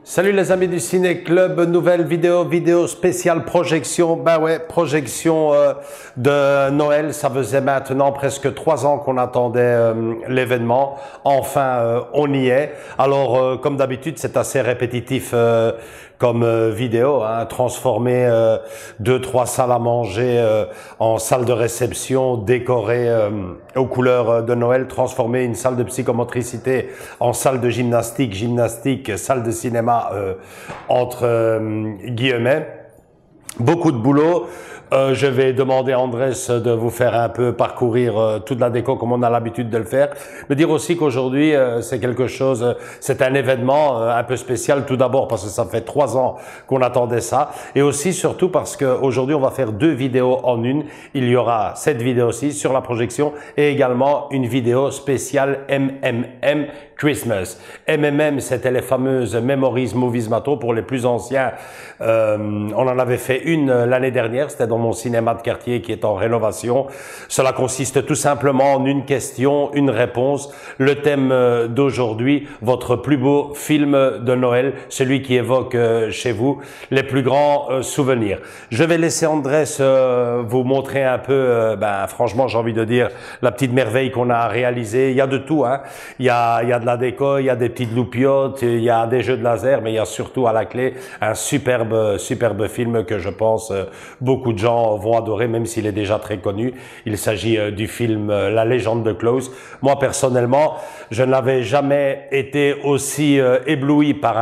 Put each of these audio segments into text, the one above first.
Salut les amis du Ciné Club, nouvelle vidéo spéciale projection. Ben ouais, projection de Noël. Ça faisait maintenant presque 3 ans qu'on attendait l'événement. Enfin, on y est. Alors, comme d'habitude, c'est assez répétitif comme vidéo, hein, transformer 2-3 salles à manger en salle de réception décorée aux couleurs de Noël, transformer une salle de psychomotricité en salle de gymnastique, salle de cinéma entre guillemets. Beaucoup de boulot. Je vais demander à Andrés de vous faire un peu parcourir toute la déco comme on a l'habitude de le faire. Me dire aussi qu'aujourd'hui, c'est quelque chose, c'est un événement un peu spécial. Tout d'abord parce que ça fait 3 ans qu'on attendait ça. Et aussi, surtout parce qu'aujourd'hui, on va faire 2 vidéos en une. Il y aura cette vidéo-ci sur la projection et également une vidéo spéciale MMM Christmas. MMM, c'était les fameuses Memories Movies Mato pour les plus anciens. On en avait fait une l'année dernière, c'était dans mon cinéma de quartier qui est en rénovation. Cela consiste tout simplement en une question, une réponse. Le thème d'aujourd'hui, votre plus beau film de Noël, celui qui évoque chez vous les plus grands souvenirs. Je vais laisser Andrés vous montrer un peu, franchement j'ai envie de dire, la petite merveille qu'on a réalisée. Il y a de tout, hein. Il y a de la déco, il y a des petites loupiottes, il y a des jeux de laser, mais il y a surtout à la clé un superbe film que je pense beaucoup de gens vont adorer, même s'il est déjà très connu. Il s'agit du film La Légende de Klaus. Moi, personnellement, je n'avais jamais été aussi ébloui par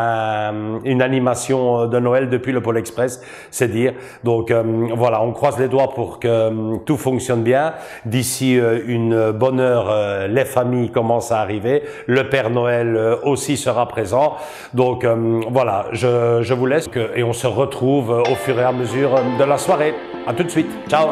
une animation de Noël depuis le Pôle Express, c'est dire. Donc voilà, on croise les doigts pour que tout fonctionne bien. D'ici une bonne heure, les familles commencent à arriver. Le Père Noël aussi sera présent. Donc voilà, je vous laisse et on se retrouve au fur et à mesure de la soirée. À tout de suite. Ciao.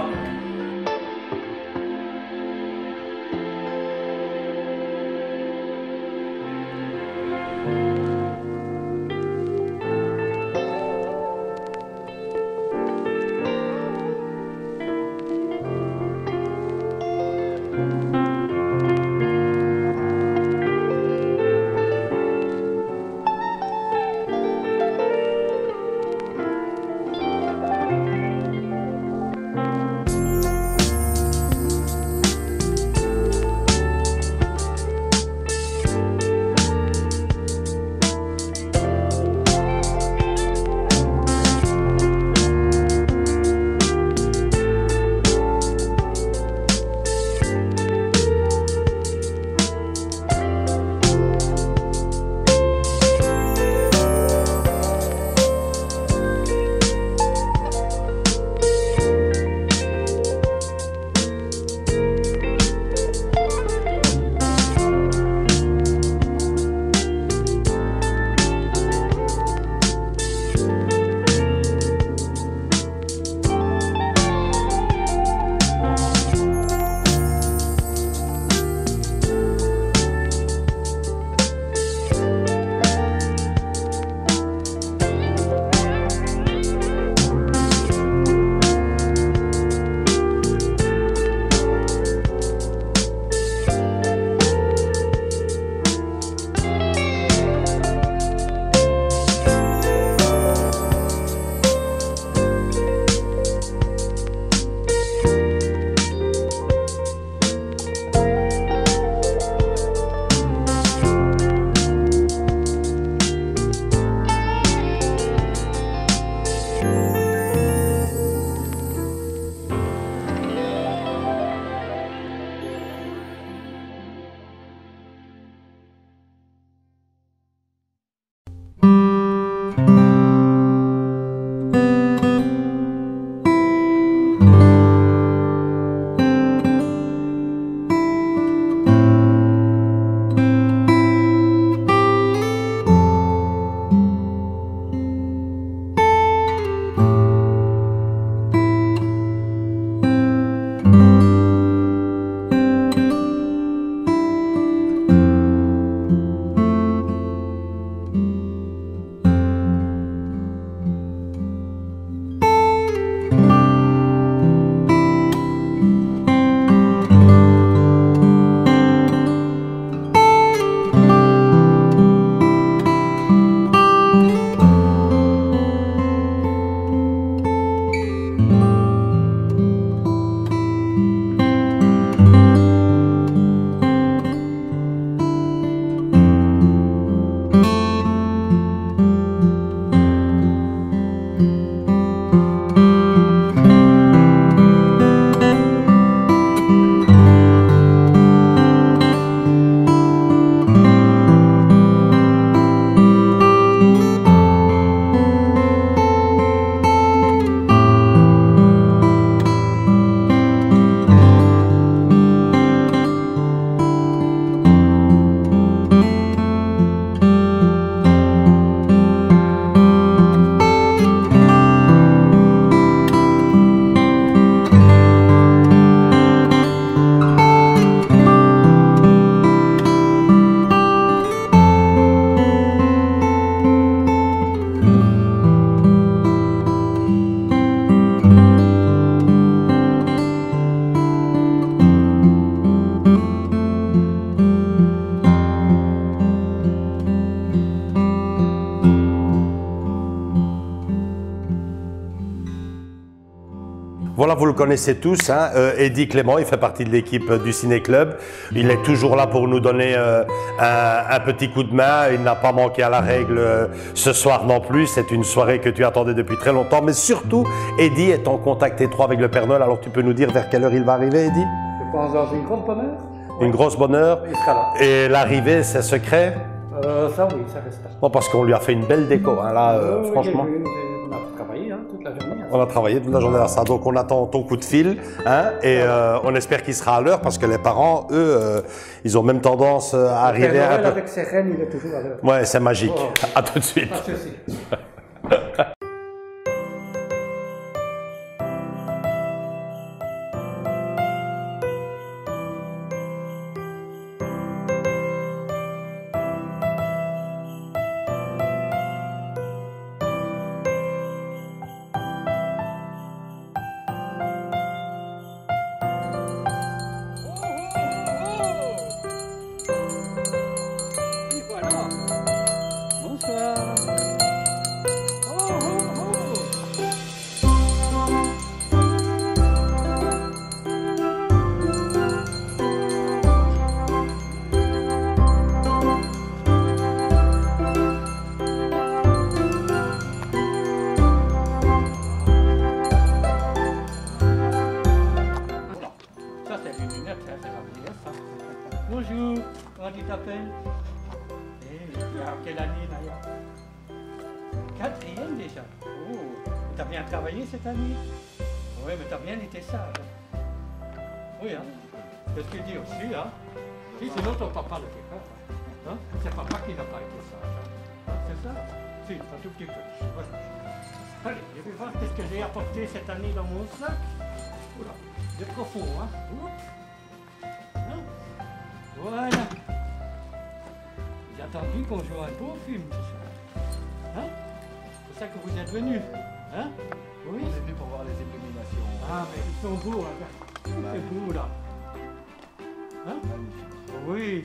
voilà, vous le connaissez tous, hein, Eddy Clément, il fait partie de l'équipe du Ciné Club. Il est toujours là pour nous donner un petit coup de main. Il n'a pas manqué à la règle ce soir non plus. C'est une soirée que tu attendais depuis très longtemps. Mais surtout, Eddy est en contact étroit avec le Père Noël. Alors tu peux nous dire vers quelle heure il va arriver, Eddy? Je pense dans une grande bonne heure. Une grosse bonne heure. Il sera là. Et l'arrivée, c'est secret? Ça oui, ça reste. Bon, parce qu'on lui a fait une belle déco, hein, là, franchement. On a travaillé toute la journée. On a travaillé toute la journée à ça, donc on attend ton coup de fil, hein, et on espère qu'il sera à l'heure, parce que les parents, eux, ils ont même tendance à arriver Père un Noël peu... avec ses reines, il est toujours à l'heure. Ouais, c'est magique. Oh. À tout de suite. Pas de souci. Bonjour, comment tu t'appelles? Et quelle année d'ailleurs? Quatrième déjà. Oh, t'as bien travaillé cette année? Oui, mais t'as bien été sage. Oui, hein? C'est ce que je dis aussi, hein? Si, sinon ton papa le fait pas. Hein? C'est papa qui n'a pas été sage. Hein? C'est ça? Si, un tout petit peu. Voilà. Allez, je vais voir qu'est-ce que j'ai apporté cette année dans mon sac. Oula, c'est profond, hein? Voilà. J'ai attendu qu'on joue un beau film ce soir. Hein? C'est ça que vous êtes venus. Hein? Oui? On est venu pour voir les illuminations. Ah, mais ils sont beaux, hein? C'est beau, là. Hein? Magnifique. Oui.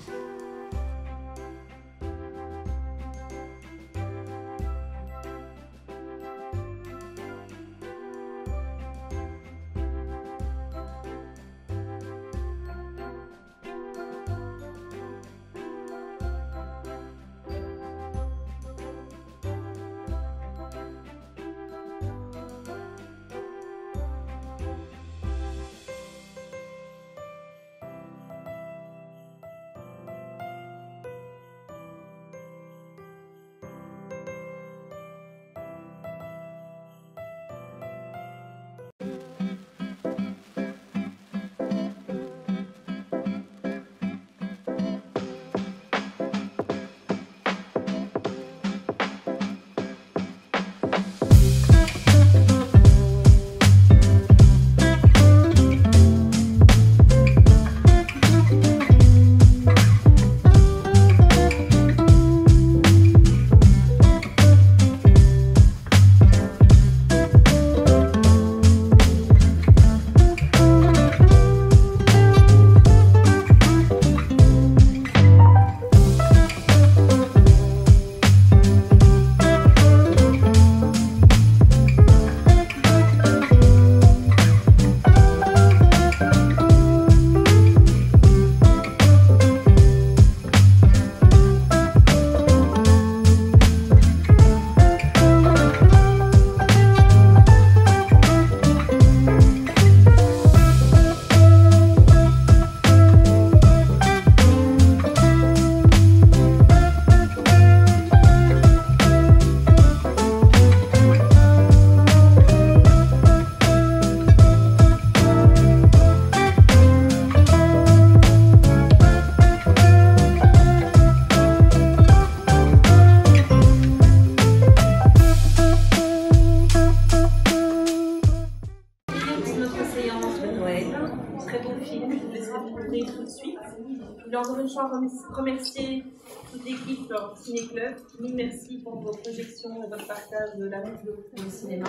Je voulais encore une fois remercier toute l'équipe du Ciné Club. Mille merci pour vos projections et votre partage de l'amour au cinéma.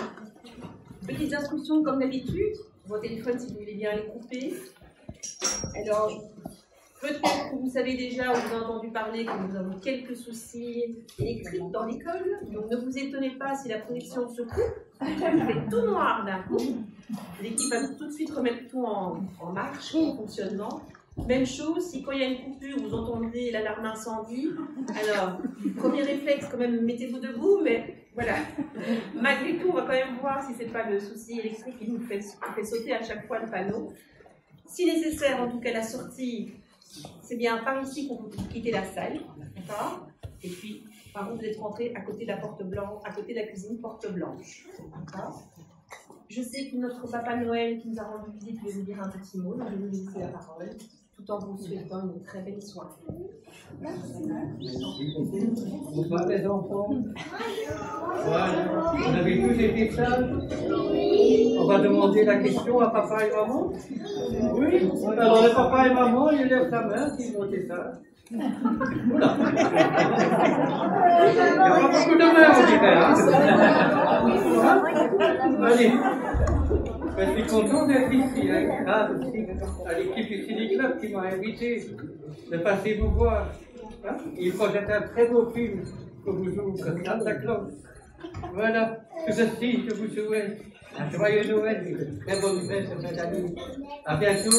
Petites instructions comme d'habitude. Vos téléphones, si vous voulez bien les couper. Alors, peut-être que vous savez déjà, ou vous avez entendu parler que nous avons quelques soucis électriques dans l'école. Donc, ne vous étonnez pas si la connexion se coupe. Il fait tout noir d'un coup. L'équipe va tout de suite remettre tout en marche, en fonctionnement. Même chose, si quand il y a une coupure, vous entendez l'alarme incendie, alors, premier réflexe, quand même, mettez-vous debout, mais voilà. Malgré tout, on va quand même voir si c'est pas le souci électrique qui nous fait sauter à chaque fois le panneau. Si nécessaire, en tout cas, la sortie, c'est bien par ici qu'on peut quitter la salle, d'accord? Et puis, par où vous êtes rentré à côté de la porte blanche, à côté de la cuisine, porte blanche, d'accord? Je sais que notre Papa Noël qui nous a rendu visite veut nous dire un petit mot, donc je vais vous laisser la parole, tout en vous souhaitant une très belle soirée. Bonsoir les enfants. Voilà. Vous avez tous été sages. On va demander la question à papa et maman. Oui. Alors le papa et maman, ils lèvent la main s'ils ont été sages. Oula. Il n'y a pas beaucoup de mains, on dirait. Hein? Allez. Je suis content d'être ici, hein, grâce aussi à l'équipe du Ciné Club qui m'a invité de passer vous voir. Hein? Il projette un très beau film que vous ouvre Santa Claus. Voilà, tout ceci, je vous souhaite un joyeux Noël, une très bonne fête de fin d'année. À bientôt.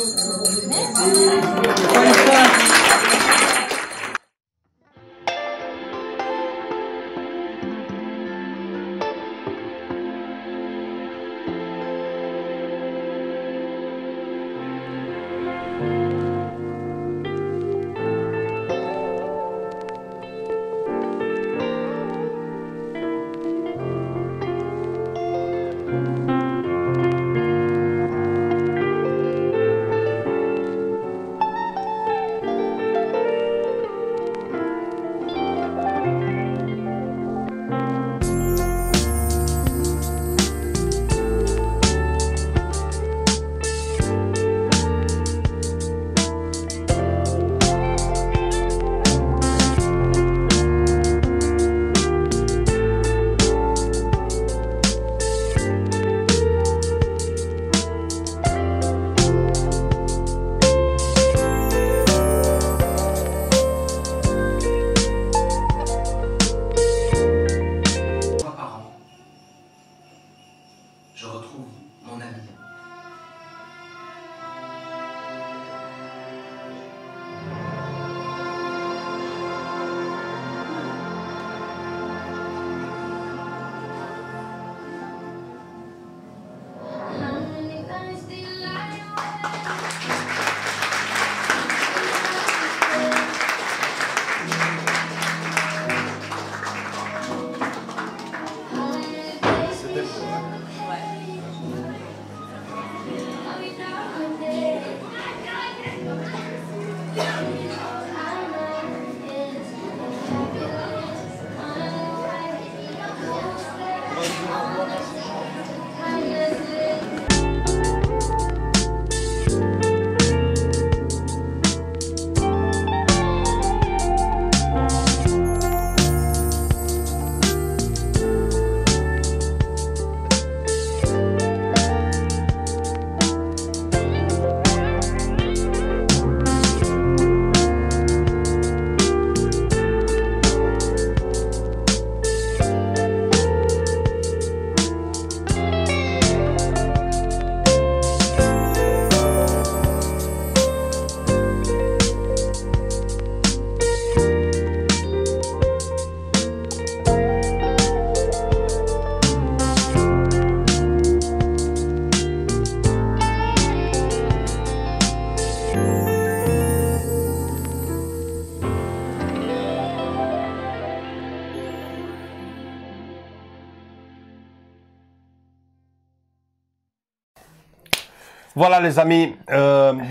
Voilà les amis,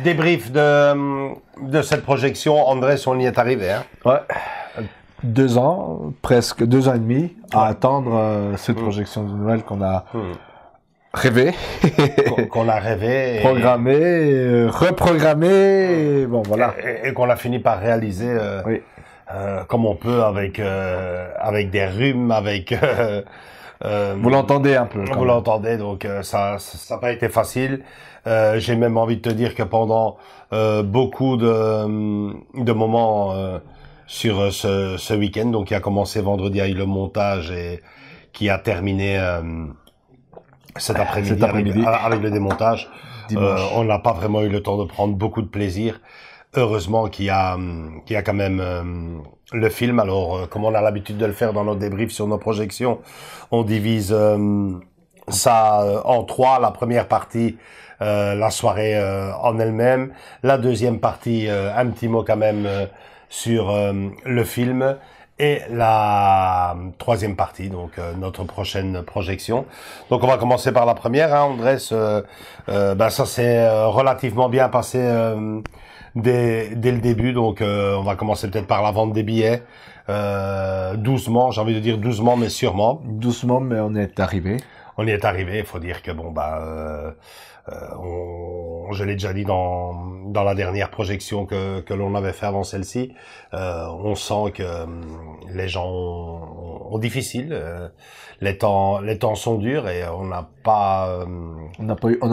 débrief de cette projection. André, on y est arrivé. Hein? Ouais. 2 ans, presque 2 ans et demi à attendre cette projection de Noël qu'on a rêvé. Qu'on a rêvé. Programmé, reprogrammé, et bon voilà. Et qu'on a fini par réaliser Oui. comme on peut avec des rhumes, avec... Vous l'entendez un peu. Vous l'entendez, donc ça n'a pas été facile. J'ai même envie de te dire que pendant beaucoup de moments sur ce week-end, donc qui a commencé vendredi avec le montage et qui a terminé cet après-midi Cet après-midi. avec le démontage. Dimanche. On n'a pas vraiment eu le temps de prendre beaucoup de plaisir. Heureusement qu'il y a quand même le film. Alors, comme on a l'habitude de le faire dans nos débriefs sur nos projections, on divise ça en trois. La première partie, la soirée en elle-même. La deuxième partie, un petit mot quand même sur le film. Et la troisième partie, donc notre prochaine projection. Donc on va commencer par la première, hein, Andrés. Ça s'est relativement bien passé dès le début, donc on va commencer peut-être par la vente des billets. Doucement, j'ai envie de dire doucement mais sûrement. Doucement, mais on est arrivé. On y est arrivé, il faut dire que je l'ai déjà dit dans la dernière projection que l'on avait fait avant celle-ci, on sent que les gens ont difficile, les temps sont durs et on n'a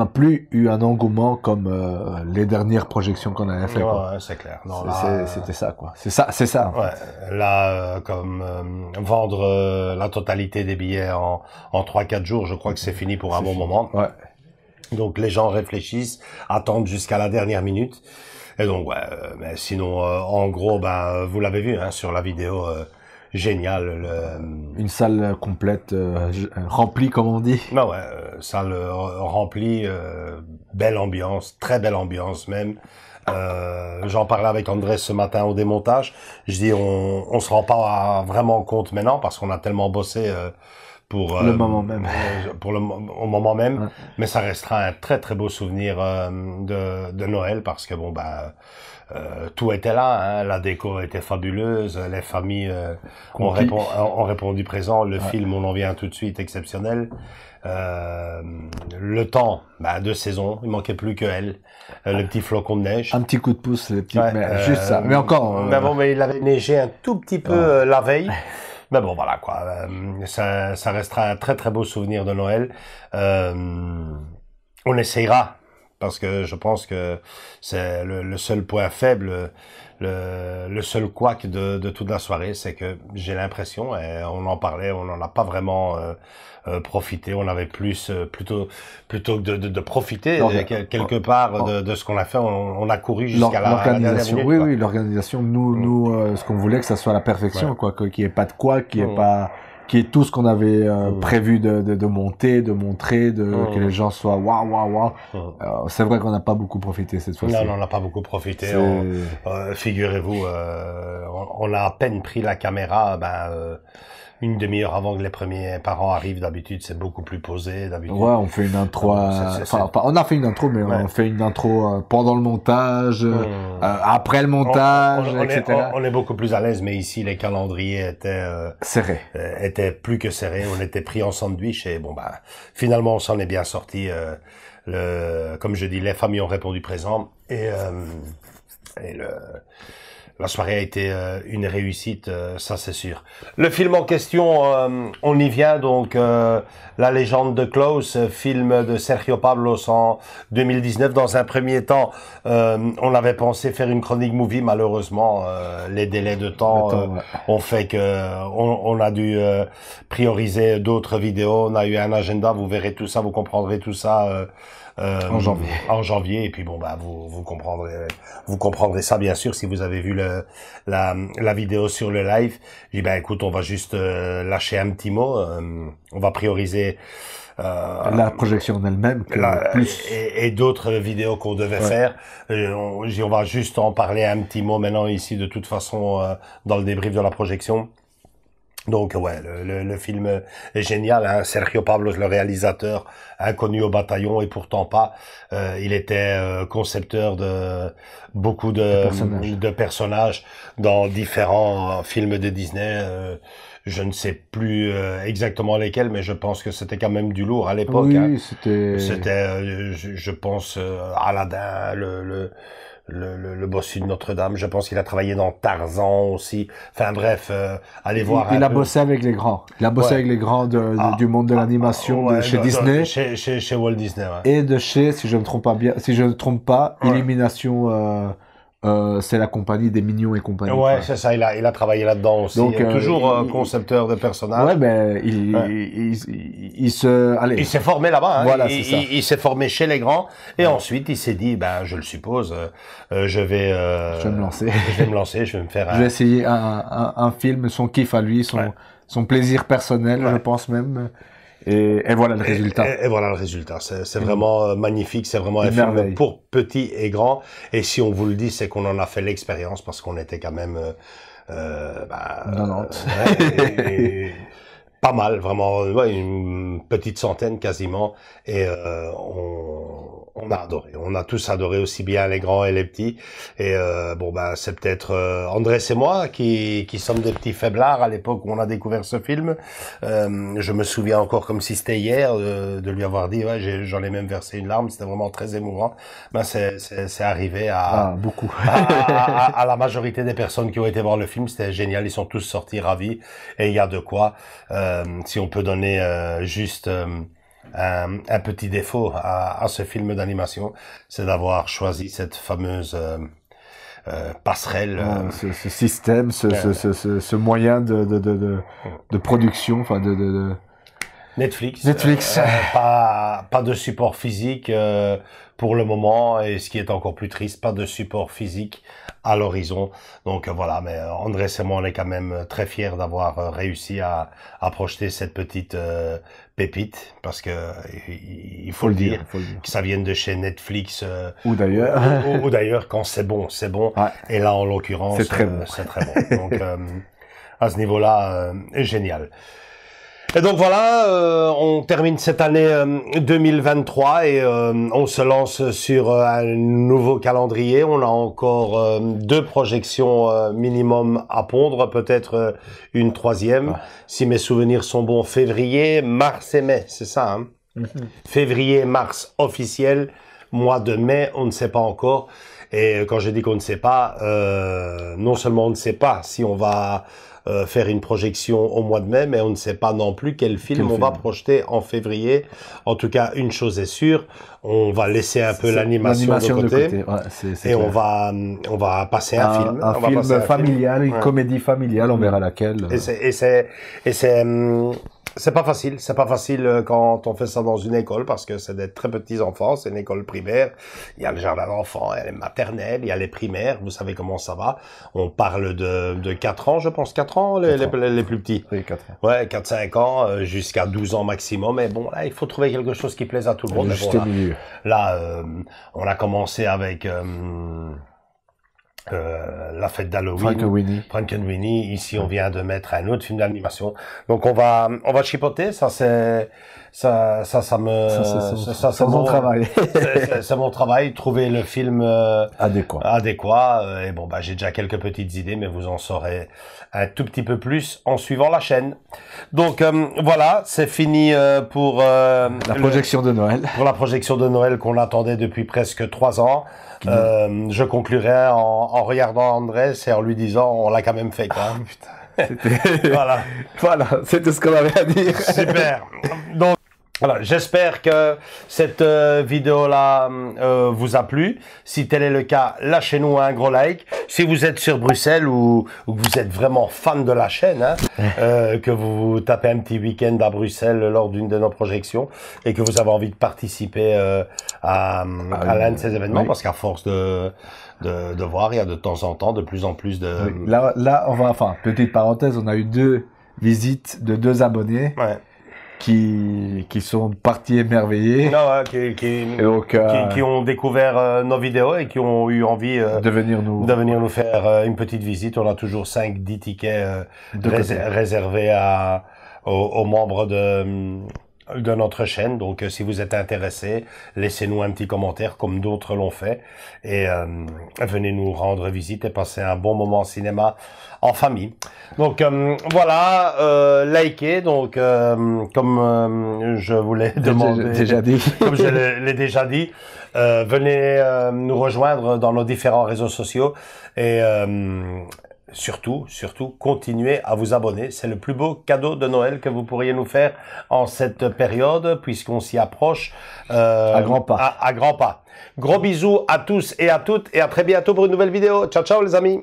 plus eu un engouement comme les dernières projections qu'on avait fait. Ouais, c'est clair. C'était ça, quoi. C'est ça. Ouais, là, vendre la totalité des billets en 3-4 jours, je crois que c'est fini pour un bon moment. Ouais. Donc les gens réfléchissent, attendent jusqu'à la dernière minute. Et donc mais sinon en gros vous l'avez vu hein, sur la vidéo géniale une salle complète remplie comme on dit. Salle remplie, belle ambiance, très belle ambiance même. J'en parlais avec Andrés ce matin au démontage. Je dis on se rend pas vraiment compte maintenant parce qu'on a tellement bossé pour le moment même. Au moment même, ouais. Mais ça restera un très très beau souvenir de Noël parce que tout était là, hein, la déco était fabuleuse, les familles ont répondu présent, le film on en vient tout de suite exceptionnel. Le temps de saison, il manquait plus que elle, le petit flocon de neige. Un petit coup de pouce, juste ça. Mais encore. Mais il avait neigé un tout petit peu la veille. Mais bon, voilà quoi. Ça restera un très très beau souvenir de Noël. On essayera parce que je pense que c'est le seul point faible, le seul couac de toute la soirée, c'est que j'ai l'impression, et on en parlait, on n'en a pas vraiment profité. On avait plutôt que de profiter quelque part de ce qu'on a fait, on a couru jusqu'à la dernière minute. Oui, l'organisation. Nous, ce qu'on voulait que ça soit la perfection, quoi, qu'il n'y ait pas de couac, qu'il y ait tout ce qu'on avait prévu de monter, de montrer, que les gens soient waouh. C'est vrai qu'on n'a pas beaucoup profité cette fois-ci. Non, on n'a pas beaucoup profité. Figurez-vous, on a à peine pris la caméra, une demi-heure avant que les premiers parents arrivent. D'habitude, c'est beaucoup plus posé. D'habitude. Ouais, on fait une intro. On a fait une intro, mais on fait une intro pendant le montage, après le montage, etc. On est beaucoup plus à l'aise, mais ici, les calendriers étaient serrés. Étaient plus que serrés. On était pris en sandwich et finalement, on s'en est bien sorti. Comme je dis, les familles ont répondu présent la soirée a été une réussite, ça c'est sûr. Le film en question, on y vient donc, La légende de Klaus, film de Sergio Pablos en 2019. Dans un premier temps, on avait pensé faire une chronique movie, malheureusement, les délais de temps ont fait que on a dû prioriser d'autres vidéos. On a eu un agenda, vous verrez tout ça, vous comprendrez tout ça. En janvier, et puis vous comprendrez ça bien sûr si vous avez vu la vidéo sur le live. J'ai dit écoute, on va juste lâcher un petit mot, on va prioriser la projection en elle-même et d'autres vidéos qu'on devait faire. On va juste en parler un petit mot maintenant ici de toute façon dans le débrief de la projection. Donc le film est génial, hein. Sergio Pablos, le réalisateur, inconnu au bataillon et pourtant pas. Il était concepteur de beaucoup de personnages dans différents films de Disney. Je ne sais plus exactement lesquels, mais je pense que c'était quand même du lourd à l'époque. Oui, hein. C'était, je pense, Aladdin, le bossu de Notre-Dame. Je pense qu'il a travaillé dans Tarzan aussi. Enfin bref, allez voir. Il a bossé avec les grands. Il a bossé avec les grands du monde de l'animation chez Disney. Chez Walt Disney. Ouais. Et de chez, si je ne me trompe pas, Illumination c'est la compagnie des Mignons et compagnie. Ouais, c'est ça, il a travaillé là-dedans aussi. Donc, toujours concepteur de personnages. Ouais, ben, il s'est formé là-bas, hein. Voilà, c'est ça. Il s'est formé chez les grands, et ensuite, il s'est dit, ben, je le suppose, je vais me lancer. Je vais me lancer, je vais me faire Je vais essayer un film, son kiff à lui, son plaisir personnel, je pense même. Et voilà le résultat. Et voilà le résultat. C'est vraiment magnifique. C'est vraiment un film pour petits et grands. Et si on vous le dit, c'est qu'on en a fait l'expérience parce qu'on était quand même pas mal, vraiment, une petite centaine quasiment. Et on a adoré. On a tous adoré, aussi bien les grands et les petits. Et c'est peut-être Andrés et moi qui sommes des petits faiblards à l'époque où on a découvert ce film. Je me souviens encore comme si c'était hier de lui avoir dit, ouais, j'en ai même versé une larme. C'était vraiment très émouvant. Ben c'est arrivé à beaucoup à la majorité des personnes qui ont été voir le film. C'était génial. Ils sont tous sortis ravis. Et il y a de quoi. Si on peut donner juste un petit défaut à ce film d'animation, c'est d'avoir choisi cette fameuse passerelle, ce système, ce moyen de production, enfin de Netflix. Pas de support physique pour le moment, et ce qui est encore plus triste, pas de support physique à l'horizon. Donc voilà, mais Andrés et moi, on est quand même très fiers d'avoir réussi à projeter cette petite pépite, parce que il faut le dire, que ça vienne de chez Netflix ou d'ailleurs, ou d'ailleurs, quand c'est bon, c'est bon. Ouais. Et là, en l'occurrence, c'est très bon. C'est très bon. Donc à ce niveau-là, génial. Et donc voilà, on termine cette année 2023 et on se lance sur un nouveau calendrier. On a encore 2 projections minimum à pondre, peut-être une 3e. Si mes souvenirs sont bons, février, mars et mai, c'est ça, hein? Février, mars officiel, mois de mai, on ne sait pas encore. Et quand je dis qu'on ne sait pas, non seulement on ne sait pas si on va faire une projection au mois de mai, mais on ne sait pas non plus quel film on va projeter en février. En tout cas, une chose est sûre, on va laisser un peu l'animation de côté. Ouais, et on va passer un film. Un film familial, une comédie familiale, on verra laquelle. C'est pas facile quand on fait ça dans une école, parce que c'est des très petits enfants, c'est une école primaire. Il y a le jardin d'enfants, il y a les maternelles, il y a les primaires, vous savez comment ça va. On parle de 4 ans, je pense, 4 ans, les plus petits. Oui, 4 ans. Ouais, 4-5 ans, jusqu'à 12 ans maximum. Mais bon, là, il faut trouver quelque chose qui plaise à tout le monde. Juste au milieu. Là, on a commencé avec la fête d'Halloween, Frankenweenie. Ici, on vient de mettre un autre film d'animation. Donc, on va chipoter. C'est mon travail. C'est mon travail, trouver le film adéquat. Et bon, j'ai déjà quelques petites idées, mais vous en saurez un tout petit peu plus en suivant la chaîne. Donc voilà, c'est fini pour la projection de Noël. Pour la projection de Noël qu'on attendait depuis presque 3 ans. Je conclurai en regardant Andrés et en lui disant, on l'a quand même fait, quoi. Voilà, c'est tout ce qu'on avait à dire. Super. Donc voilà, j'espère que cette vidéo-là vous a plu. Si tel est le cas, lâchez-nous un gros like. Si vous êtes sur Bruxelles ou que vous êtes vraiment fan de la chaîne, que vous tapez un petit week-end à Bruxelles lors d'une de nos projections et que vous avez envie de participer à l'un de ces événements, parce qu'à force de voir, il y a de temps en temps de plus en plus de... Oui. Là, petite parenthèse, on a eu 2 visites de 2 abonnés. Ouais. Qui sont partis émerveillés. Non, qui ont découvert nos vidéos et qui ont eu envie de venir nous faire une petite visite. On a toujours 5-10 tickets réservés aux membres de notre chaîne. Donc si vous êtes intéressés, laissez-nous un petit commentaire comme d'autres l'ont fait, et venez nous rendre visite et passer un bon moment au cinéma en famille. Donc voilà, likez, donc comme je vous l'ai demandé, déjà dit. Comme je l'ai déjà dit, venez nous rejoindre dans nos différents réseaux sociaux, et surtout, continuez à vous abonner. C'est le plus beau cadeau de Noël que vous pourriez nous faire en cette période, puisqu'on s'y approche à grands pas. À grands pas. Gros bisous à tous et à toutes, et à très bientôt pour une nouvelle vidéo. Ciao, ciao les amis.